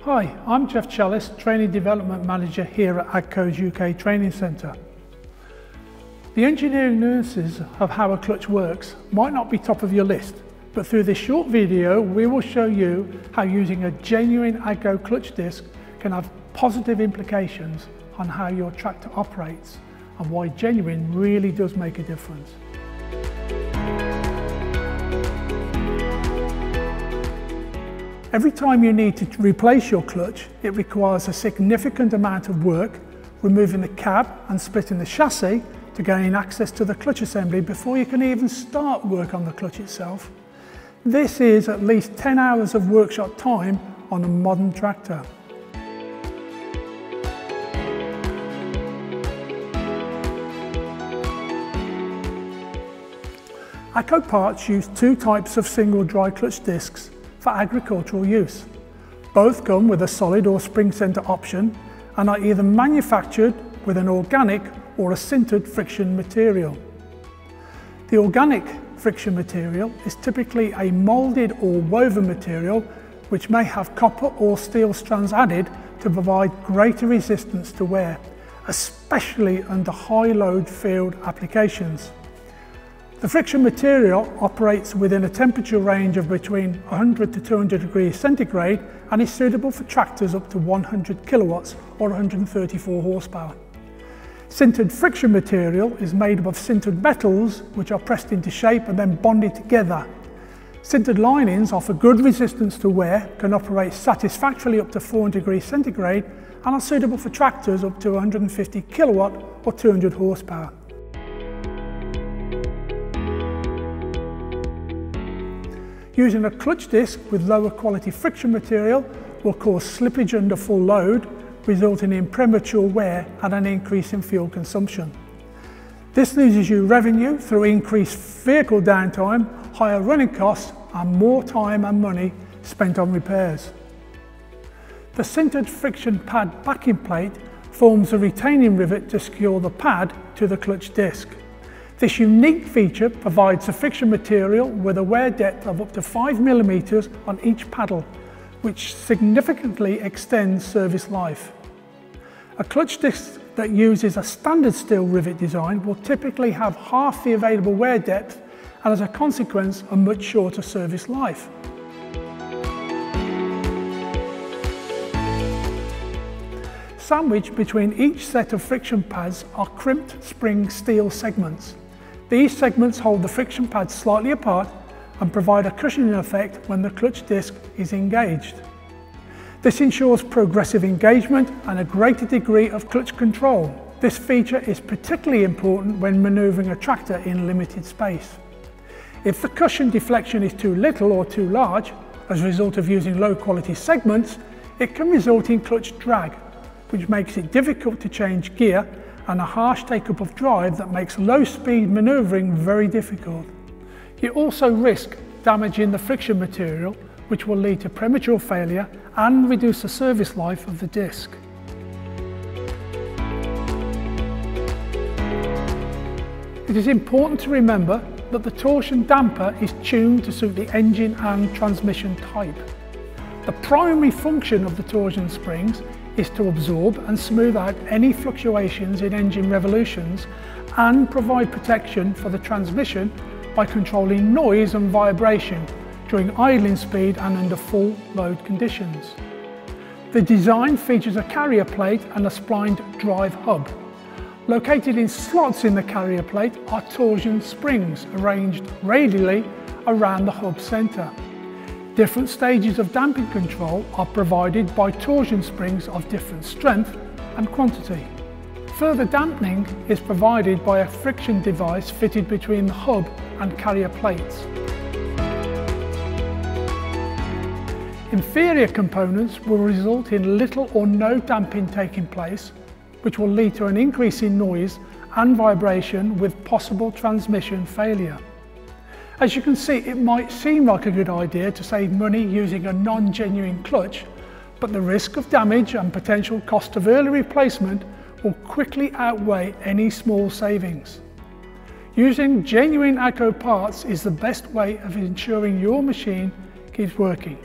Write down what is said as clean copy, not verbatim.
Hi, I'm Jeff Challis, Training Development Manager here at AGCO's UK Training Centre. The engineering nuances of how a clutch works might not be top of your list, but through this short video we will show you how using a genuine AGCO clutch disc can have positive implications on how your tractor operates and why genuine really does make a difference. Every time you need to replace your clutch, it requires a significant amount of work, removing the cab and splitting the chassis to gain access to the clutch assembly before you can even start work on the clutch itself. This is at least 10 hours of workshop time on a modern tractor. AGCO parts use two types of single dry clutch discs for agricultural use. Both come with a solid or spring center option and are either manufactured with an organic or a sintered friction material. The organic friction material is typically a molded or woven material which may have copper or steel strands added to provide greater resistance to wear, especially under high load field applications. The friction material operates within a temperature range of between 100 to 200 degrees centigrade and is suitable for tractors up to 100 kilowatts or 134 horsepower. Sintered friction material is made up of sintered metals which are pressed into shape and then bonded together. Sintered linings offer good resistance to wear, can operate satisfactorily up to 400 degrees centigrade and are suitable for tractors up to 150 kilowatt or 200 horsepower. Using a clutch disc with lower quality friction material will cause slippage under full load, resulting in premature wear and an increase in fuel consumption. This loses you revenue through increased vehicle downtime, higher running costs and more time and money spent on repairs. The sintered friction pad backing plate forms a retaining rivet to secure the pad to the clutch disc. This unique feature provides the friction material with a wear depth of up to 5 mm on each paddle, which significantly extends service life. A clutch disc that uses a standard steel rivet design will typically have half the available wear depth and as a consequence a much shorter service life. Sandwiched between each set of friction pads are crimped spring steel segments. These segments hold the friction pads slightly apart and provide a cushioning effect when the clutch disc is engaged. This ensures progressive engagement and a greater degree of clutch control. This feature is particularly important when manoeuvring a tractor in limited space. If the cushion deflection is too little or too large, as a result of using low quality segments, it can result in clutch drag, which makes it difficult to change gear and a harsh take-up of drive that makes low-speed manoeuvring very difficult. You also risk damaging the friction material, which will lead to premature failure and reduce the service life of the disc. It is important to remember that the torsion damper is tuned to suit the engine and transmission type. The primary function of the torsion springs is to absorb and smooth out any fluctuations in engine revolutions and provide protection for the transmission by controlling noise and vibration during idling speed and under full load conditions. The design features a carrier plate and a splined drive hub. Located in slots in the carrier plate are torsion springs arranged radially around the hub centre. Different stages of damping control are provided by torsion springs of different strength and quantity. Further dampening is provided by a friction device fitted between the hub and carrier plates. Inferior components will result in little or no damping taking place, which will lead to an increase in noise and vibration with possible transmission failure. As you can see, it might seem like a good idea to save money using a non-genuine clutch, but the risk of damage and potential cost of early replacement will quickly outweigh any small savings. Using genuine AGCO parts is the best way of ensuring your machine keeps working.